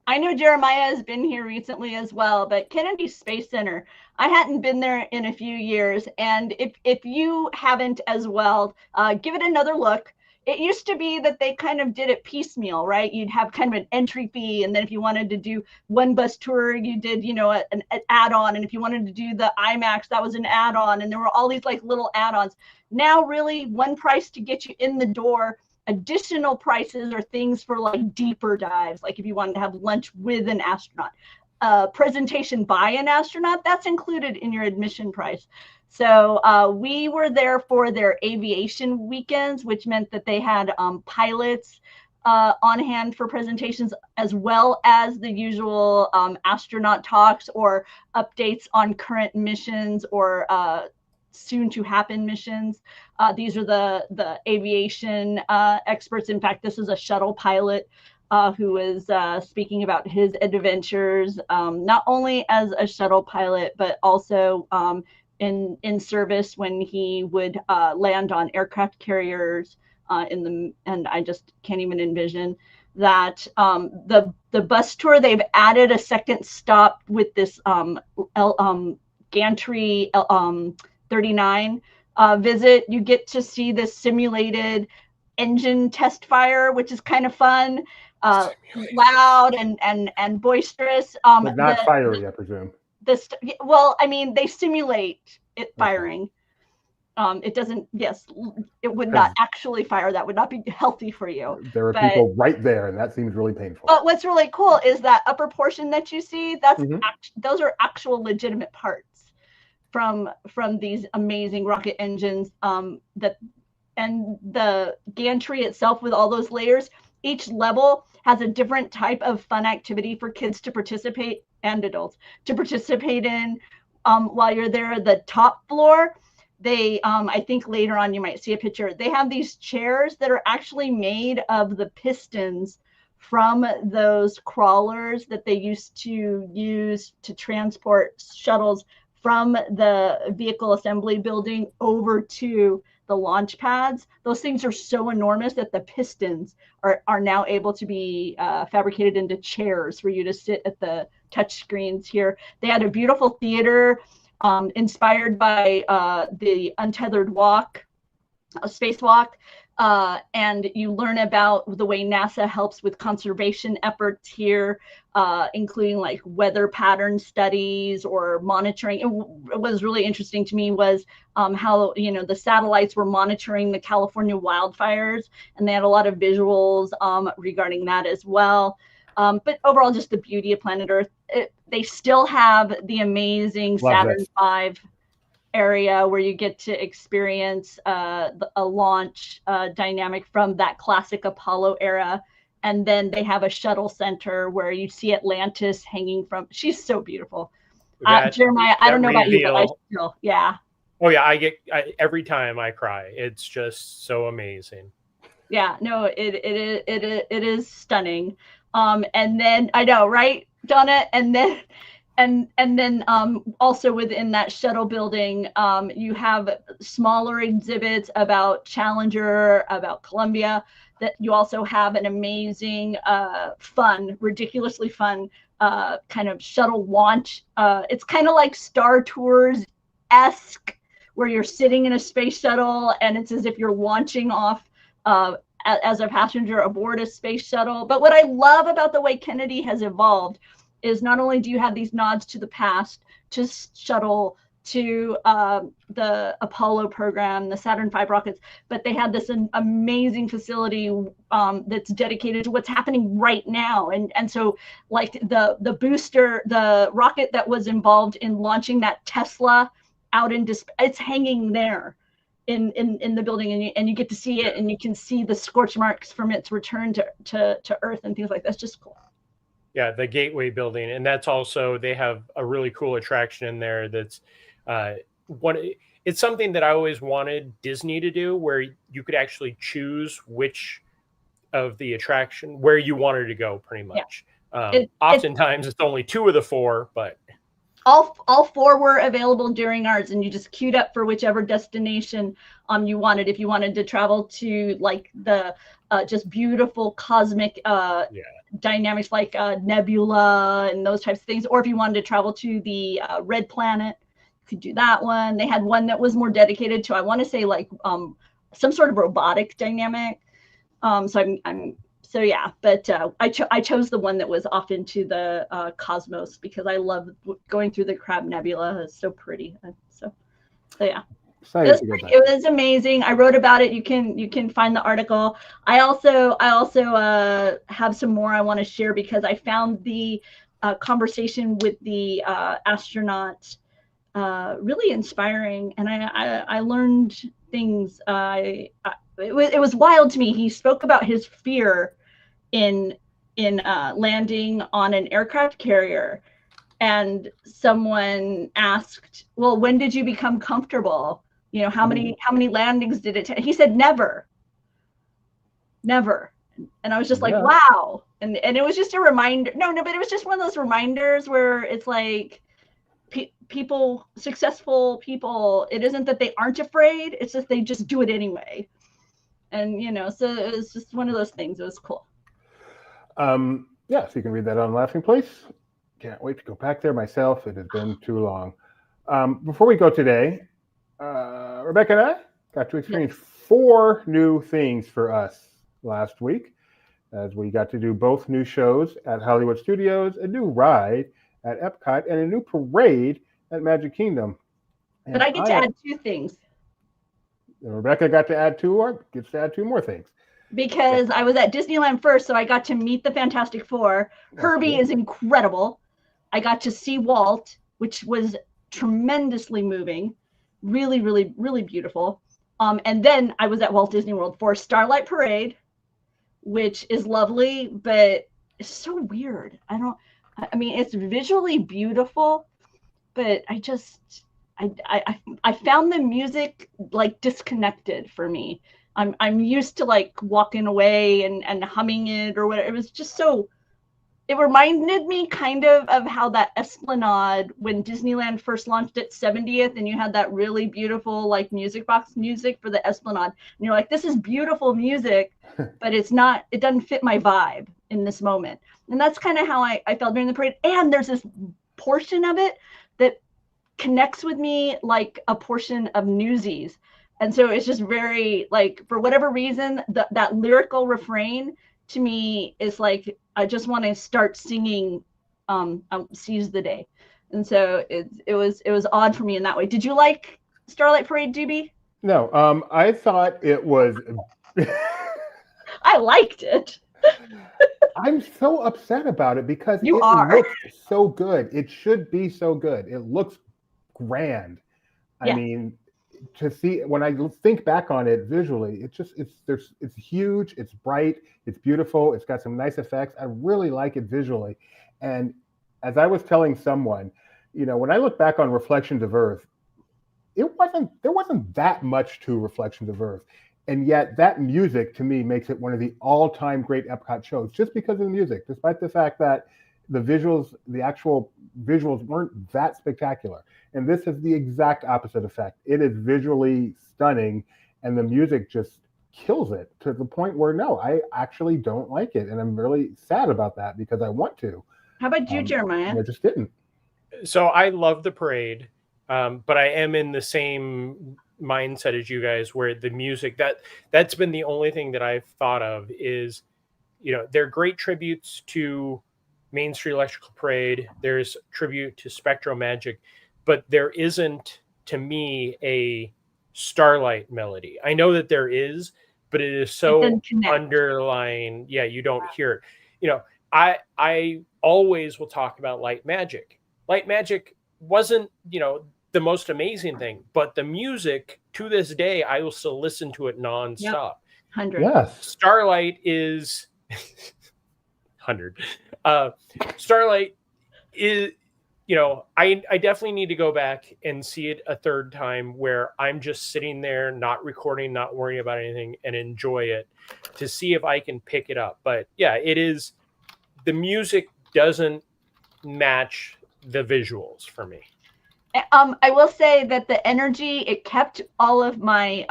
I know Jeremiah has been here recently as well, but Kennedy Space Center, I hadn't been there in a few years. And if you haven't as well, give it another look. It used to be that they kind of did it piecemeal, right? You'd have kind of an entry fee. And then if you wanted to do one bus tour, you did, an add-on. And if you wanted to do the IMAX, that was an add-on. And there were all these like little add-ons. Now, really, one price to get you in the door. Additional prices are things for like deeper dives, like if you wanted to have lunch with an astronaut, presentation by an astronaut, that's included in your admission price. So we were there for their aviation weekends, which meant that they had pilots on hand for presentations, as well as the usual astronaut talks or updates on current missions or soon to happen missions. These are the aviation experts. In fact, this is a shuttle pilot who was speaking about his adventures, not only as a shuttle pilot, but also in service when he would land on aircraft carriers and I just can't even envision that. The bus tour, they've added a second stop with this gantry 39 visit. You get to see this simulated engine test fire, which is kind of fun, loud and boisterous. But not fiery, I presume. Well, I mean, they simulate it firing. It doesn't, yes, it would not actually fire. That would not be healthy for you. There are people right there, and that seems really painful. But what's really cool is that upper portion that you see, those are actual legitimate parts from these amazing rocket engines. And the gantry itself with all those layers, each level has a different type of fun activity for kids to participate and adults to participate in while you're there. The top floor, they I think later on you might see a picture, they have these chairs that are actually made of the pistons from those crawlers that they used to use to transport shuttles from the vehicle assembly building over to the launch pads. Those things are so enormous that the pistons are now able to be fabricated into chairs for you to sit at the touch screens here. They had a beautiful theater inspired by the untethered walk, spacewalk, and you learn about the way NASA helps with conservation efforts here, including like weather pattern studies or monitoring. What was really interesting to me was how the satellites were monitoring the California wildfires, and they had a lot of visuals regarding that as well. But overall, just the beauty of planet Earth. They still have the amazing Saturn V area where you get to experience a launch dynamic from that classic Apollo era. And then they have a shuttle center where you see Atlantis hanging from. She's so beautiful. Jeremiah, I don't know about you, but I still, yeah. Oh yeah, every time I cry. It's just so amazing. Yeah, no, it is stunning. And then I know, right, Donna? And then also within that shuttle building, you have smaller exhibits about Challenger, about Columbia. That you also have an amazing, ridiculously fun kind of shuttle launch. It's kind of like Star Tours-esque, where you're sitting in a space shuttle and it's as if you're launching off as a passenger aboard a space shuttle. But what I love about the way Kennedy has evolved is not only do you have these nods to the past, to shuttle, to the Apollo program, the Saturn V rockets, but they have this amazing facility that's dedicated to what's happening right now. And so like the booster, the rocket that was involved in launching that Tesla out into space, it's hanging there. in the building, and you get to see it, and you can see the scorch marks from its return to Earth and things like that. That's just cool. Yeah, the Gateway building, and that's also, they have a really cool attraction in there. That's one. It's something that I always wanted Disney to do, where you could actually choose which of the attraction where you wanted to go, pretty much. Oftentimes it's only 2 of the 4, but all 4 were available during ours, and you just queued up for whichever destination you wanted. If you wanted to travel to like the just beautiful cosmic dynamics like nebula and those types of things, or if you wanted to travel to the red planet, you could do that one. They had one that was more dedicated to, I want to say, like some sort of robotic dynamic. So yeah, but I chose the one that was off into the cosmos, because I love going through the Crab Nebula. It's so pretty. So yeah. It was amazing. I wrote about it. You can find the article. I also have some more I want to share, because I found the conversation with the astronaut really inspiring, and I learned things. It was wild to me. He spoke about his fear in landing on an aircraft carrier, and someone asked, well, when did you become comfortable? You know, how many landings did it take? He said never. And I was just like, wow. And it was just a reminder. No, but it was just one of those reminders where it's like, people, successful people, it isn't that they aren't afraid, it's just they just do it anyway. And so it was just one of those things. It was cool. So you can read that on Laughing Place. Can't wait to go back there myself. It has been too long. Before we go today, Rebecca and I got to experience 4 new things for us last week, as we got to do both new shows at Hollywood Studios, a new ride at Epcot, and a new parade at Magic Kingdom. And but I get to add 2 things. Rebecca gets to add 2 more things. Because I was at Disneyland first, so I got to meet the Fantastic Four. Herbie is incredible. I got to see Walt, which was tremendously moving. Really, really, really beautiful. And then I was at Walt Disney World for Starlight Parade, which is lovely, but it's so weird. I mean, it's visually beautiful, but I found the music like disconnected for me. I'm used to like walking away and humming it or whatever. It was just so, it reminded me kind of how that Esplanade, when Disneyland first launched its 70th, and you had that really beautiful like music box music for the Esplanade. And you're like, this is beautiful music, but it doesn't fit my vibe in this moment. And that's kind of how I felt during the parade. And there's this portion of it that connects with me like a portion of Newsies. And so it's just very, like, for whatever reason, that lyrical refrain to me is like, I just want to start singing Seize the Day. And so it was odd for me in that way. Did you like Starlight Parade, Doobie? No, I thought it was... I liked it. I'm so upset about it because it looks so good. It should be so good. It looks grand. I mean, to see, when I think back on it visually, it's huge, it's bright, it's beautiful, it's got some nice effects. I really like it visually. And as I was telling someone, when I look back on Reflections of Earth, there wasn't that much to Reflections of Earth. And yet that music to me makes it one of the all-time great Epcot shows, just because of the music, despite the fact that the actual visuals weren't that spectacular. And this has the exact opposite effect. It is visually stunning, and the music just kills it to the point where, no, I actually don't like it. And I'm really sad about that because I want to. How about you, Jeremiah? I just didn't. So I love the parade, but I am in the same mindset as you guys, where the music, that's been the only thing that I've thought of is, they're great tributes to Main Street Electrical Parade. There's tribute to Spectro Magic, but there isn't, to me, a Starlight melody. I know that there is, but it is so underlying. Yeah, you don't hear it. I always will talk about Light Magic. Light Magic wasn't, the most amazing thing, but the music to this day, I will still listen to it nonstop. 100. Yes. Starlight is 100. Starlight is, I definitely need to go back and see it a third time where I'm just sitting there, not recording, not worrying about anything, and enjoy it to see if I can pick it up. But yeah, it is, the music doesn't match the visuals for me. I will say that the energy, it kept all of my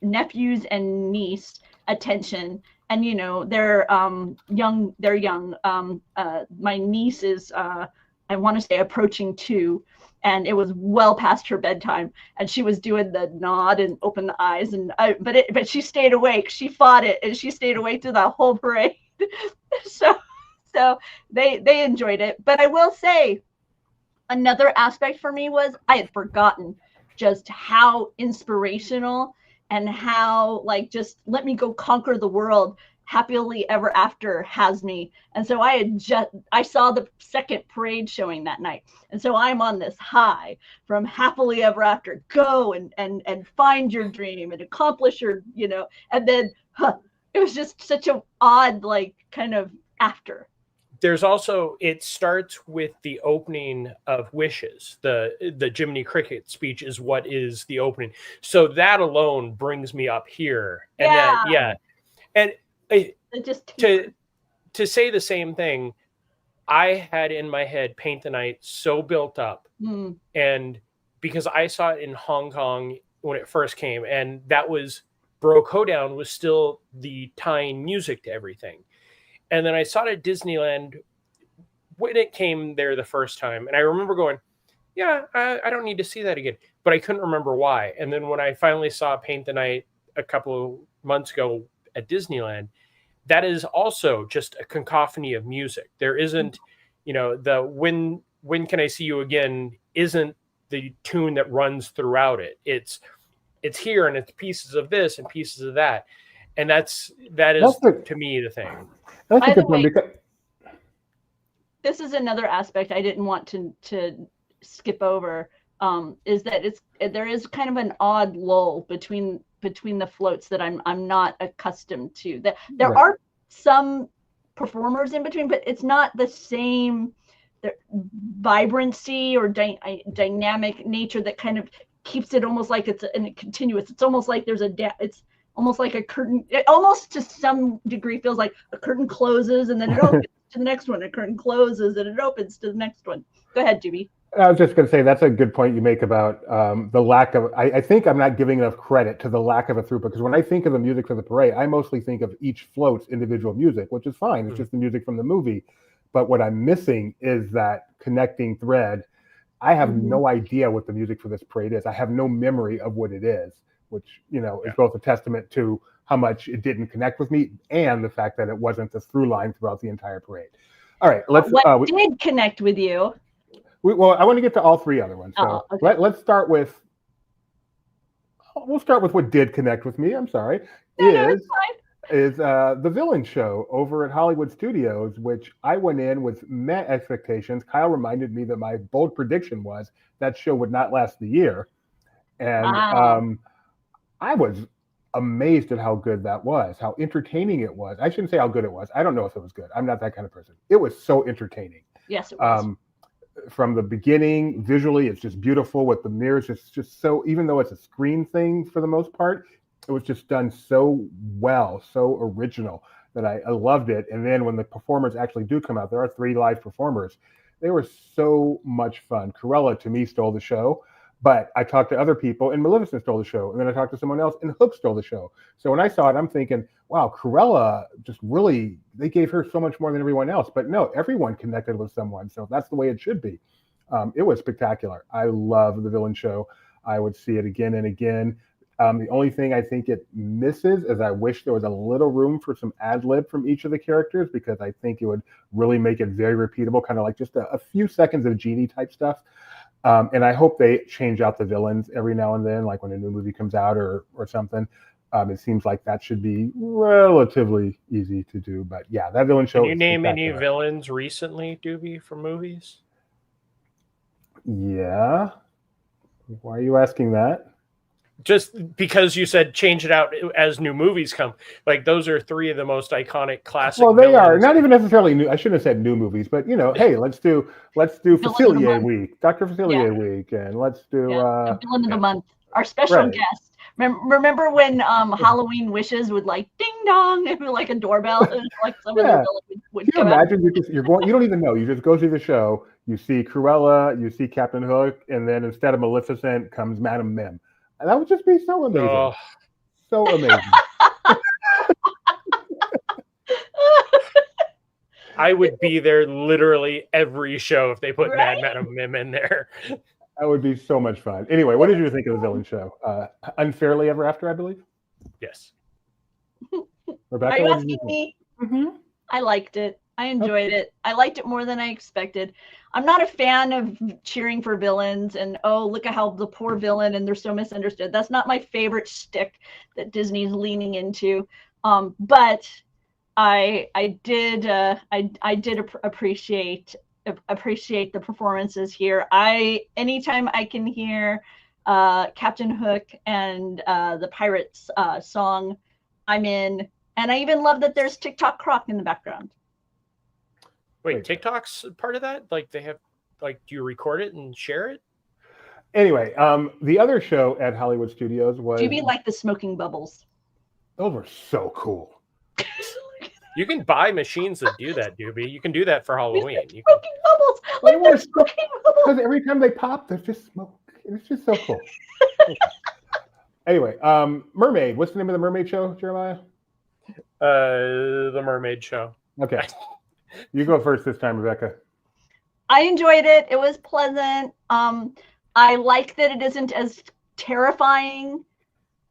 nephews and niece attention. And, they're young. My niece is, I want to say, approaching 2. And it was well past her bedtime. And she was doing the nod and open the eyes. But she stayed awake. She fought it. And she stayed awake through the whole parade. So they enjoyed it. But I will say, another aspect for me was I had forgotten just how inspirational and how, like, just let me go conquer the world happily ever after has me. And so I saw the second parade showing that night. And so I'm on this high from happily ever after, go and find your dream and accomplish your, and then it was just such an odd, like, kind of after. There's also, it starts with the opening of Wishes. The Jiminy Cricket speech is what is the opening. So that alone brings me up here. And then, and just to say the same thing, I had in my head Paint the Night so built up. And because I saw it in Hong Kong when it first came, and that was, Broke Hoedown was still the tying music to everything. And then I saw it at Disneyland when it came there the first time. And I remember going, yeah, I don't need to see that again. But I couldn't remember why. And then when I finally saw Paint the Night a couple of months ago at Disneyland, that is also just a cacophony of music. There isn't, the When Can I See You Again isn't the tune that runs throughout it. It's here, and it's pieces of this and pieces of that. And that is to me the thing. That's By a the good one way, because this is another aspect I didn't want to skip over. Is that there is kind of an odd lull between the floats that I'm not accustomed to. That there Right. are some performers in between, but it's not the same vibrancy or dynamic nature that kind of keeps it almost like it's continuous. It's almost like there's it's almost like a curtain. It almost to some degree feels like a curtain closes and then it opens to the next one. A curtain closes and it opens to the next one. Go ahead, Juby. I was just going to say that's a good point you make about the lack of. I think I'm not giving enough credit to the lack of a throughput, because when I think of the music for the parade, I mostly think of each float's individual music, which is fine. It's just the music from the movie. But what I'm missing is that connecting thread. I have no idea what the music for this parade is. I have no memory of what it is, which is both a testament to how much it didn't connect with me and the fact that it wasn't the through line throughout the entire parade. All right, let's. What did connect with you? Well, I want to get to all 3 other ones. So okay. let's start with. We'll start with what did connect with me. I'm sorry. No, it's fine. Is the Villain Show over at Hollywood Studios, which I went in with met expectations. Kyle reminded me that my bold prediction was that show would not last the year, and Wow. I was amazed at how good that was, how entertaining it was. I shouldn't say how good it was. I don't know if it was good. I'm not that kind of person. It was so entertaining. Yes, it was. From the beginning, visually, it's just beautiful with the mirrors. It's just so, even though it's a screen thing for the most part, it was just done so well, so original that I loved it. And then when the performers actually do come out, there are 3 live performers. They were so much fun. Cruella, to me, stole the show. But I talked to other people, and Maleficent stole the show. And then I talked to someone else, and Hook stole the show. So when I saw it, I'm thinking, wow, Cruella just really, they gave her so much more than everyone else. But no, everyone connected with someone. So that's the way it should be. It was spectacular. I love the Villain Show. I would see it again and again. The only thing I think it misses is I wish there was a little room for some ad lib from each of the characters, because I think it would really make it very repeatable, kind of like just a few seconds of Genie type stuff. And I hope they change out the villains every now and then, like when a new movie comes out or something. It seems like that should be relatively easy to do. But yeah, that Villain Show. Can you name any villains recently, Doobie, from movies? Yeah. Why are you asking that? just because you said change it out as new movies come. Like those are three of the most iconic classic. Well, they are villains. not even necessarily new. I shouldn't have said new movies, but hey, let's do Villain of the Facilier month. week, Dr. Facilier week, and let's do the villain of the month. Our special Right. guest. Remember when Halloween wishes would like ding dong, it would like a doorbell, and like some of the villain would Can you come out. imagine you're going? You don't even know. You just go through the show. You see Cruella, you see Captain Hook, and then instead of Maleficent comes Madame Mim. And that would just be so amazing. Oh, So amazing. I would be there literally every show if they put Right? Madame Mim in there. That would be so much fun. Anyway, what did you think of the villain show? Unfairly Ever After, I believe. Yes. Rebecca, Are you what did you asking think? me? I liked it. I enjoyed it. I liked it more than I expected. I'm not a fan of cheering for villains and, oh, look at how the poor villain and they're so misunderstood. That's not my favorite shtick that Disney's leaning into. But I did appreciate the performances here. Anytime I can hear Captain Hook and the Pirates song, I'm in. And I even love that there's TikTok Croc in the background. Wait, TikTok's part of that? Like they have, like, do you record it and share it? Anyway, the other show at Hollywood Studios was. Do you mean like the smoking bubbles? Those were so cool. You can buy machines that do that, Doobie. You can do that for Halloween. You can... Smoking bubbles! Like They were the smoking bubbles! Because every time they pop, there's just smoke. It's just so cool. Anyway, Mermaid. What's the name of the Mermaid show, Jeremiah? The Mermaid Show. Okay. You go first this time, Rebecca. I enjoyed it. It was pleasant. I like that it isn't as terrifying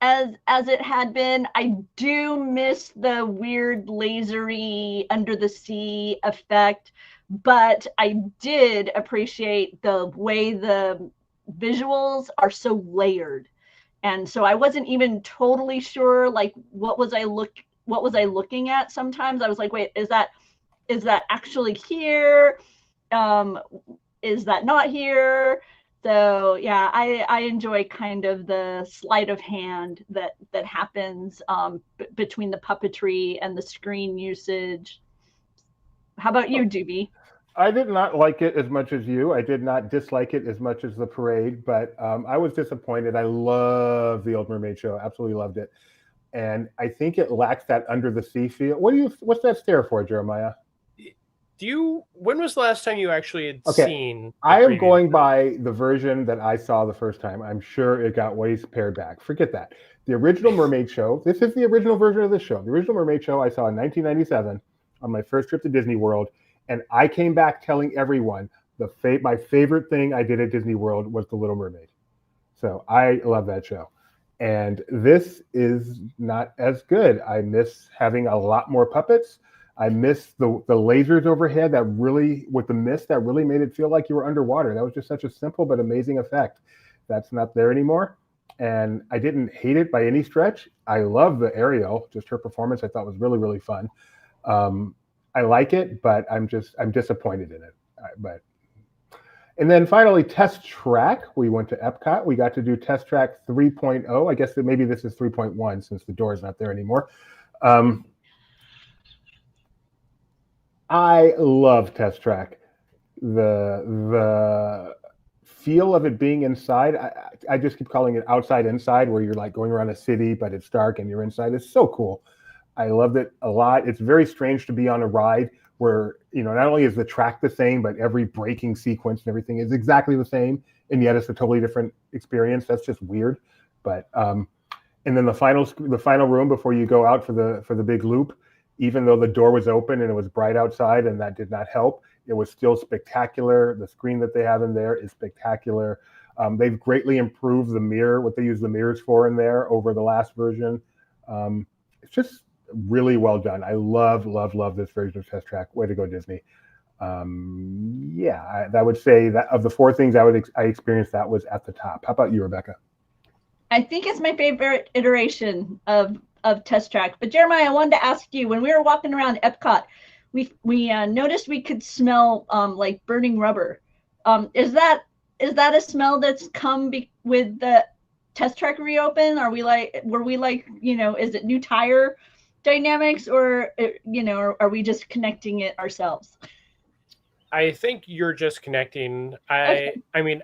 as it had been. I do miss the weird lasery under the sea effect, but I did appreciate the way the visuals are so layered. And so I wasn't even totally sure, like, what was I looking at sometimes. I was like, wait, is that actually here? Is that not here? So yeah, I enjoy kind of the sleight of hand that happens between the puppetry and the screen usage. How about you, Doobie? I did not like it as much as you. I did not dislike it as much as the parade, but I was disappointed. I love the Old Mermaid show. Absolutely loved it. And I think it lacks that under the sea feel. What's that stare for, Jeremiah? When was the last time you actually had seen? I am going by the version that I saw the first time. I'm sure it got way pared back. Forget that. The original Mermaid show, this is the original version of the show. The original Mermaid show I saw in 1997 on my first trip to Disney World. And I came back telling everyone my favorite thing I did at Disney World was The Little Mermaid. So I love that show. And this is not as good. I miss having a lot more puppets. I miss the lasers overhead that really, with the mist, that really made it feel like you were underwater. That was just such a simple but amazing effect. That's not there anymore. And I didn't hate it by any stretch. I love the Ariel. Just her performance I thought was really, really fun. I like it, but I'm disappointed in it. And then finally, Test Track. We went to Epcot. We got to do Test Track 3.0. I guess that maybe this is 3.1 since the door is not there anymore. I love Test Track. The feel of it being inside, I just keep calling it outside inside, where you're like going around a city, but it's dark and you're inside. It's so cool. I loved it a lot. It's very strange to be on a ride where, not only is the track the same, but every braking sequence and everything is exactly the same, and yet it's a totally different experience. That's just weird. But and then the final room before you go out for the big loop, even though the door was open and it was bright outside and that did not help, it was still spectacular. The screen that they have in there is spectacular. They've greatly improved the mirror, what they use the mirrors for in there over the last version. It's just really well done. I love this version of Test Track. Way to go, Disney. I would say that of the four things I experienced, that was at the top. How about you, Rebecca? I think it's my favorite iteration of Test Track. But Jeremiah, I wanted to ask you, when we were walking around Epcot, we noticed we could smell like burning rubber. Is that a smell that's come with the test track reopen? Were we like, is it new tire dynamics, or are we just connecting it ourselves? I think you're just connecting. Okay. I mean,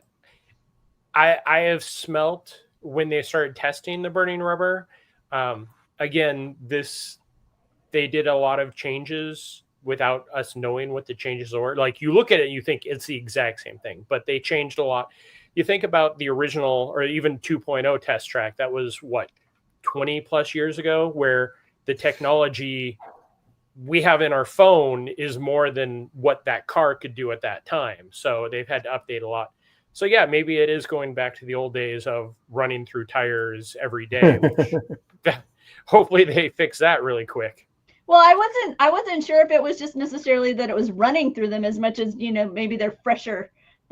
I have smelt when they started testing the burning rubber. Again, they did a lot of changes without us knowing what the changes were. Like, you look at it and you think it's the exact same thing, but they changed a lot. You think about the original or even 2.0 test track that was 20 plus years ago, where the technology we have in our phone is more than what that car could do at that time. So they've had to update a lot. So yeah, maybe it is going back to the old days of running through tires every day, which hopefully they fix that really quick. Well, I wasn't sure if it was just necessarily that it was running through them as much as, maybe they're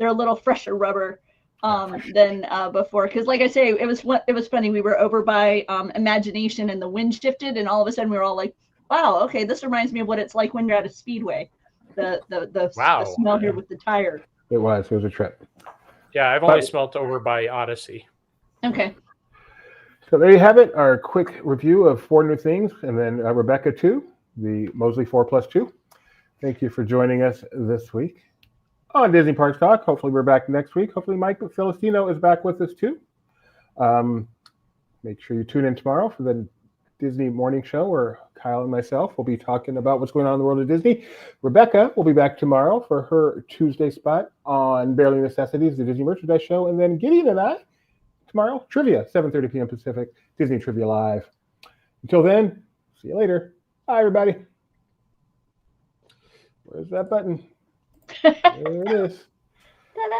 a little fresher rubber than before. Because like I say, it was funny. We were over by Imagination and the wind shifted, and all of a sudden we were all like, wow, okay, this reminds me of what it's like when you're at a speedway. The smell here with the tire. It was a trip. Yeah, I've only smelt over by Odyssey. Okay. So there you have it, our quick review of 4 new things, and then Rebecca 2, the Mosley 4+2. Thank you for joining us this week on Disney Parks Talk. Hopefully we're back next week. Hopefully Mike Celestino is back with us too. Make sure you tune in tomorrow for the Disney Morning Show, where Kyle and myself will be talking about what's going on in the world of Disney. Rebecca will be back tomorrow for her Tuesday spot on Barely Necessities, the Disney Merchandise Show, and then Gideon and I tomorrow, trivia, 7:30 p.m. Pacific, Disney Trivia Live. Until then, see you later. Bye, everybody. Where's that button? There it is. Ta-da.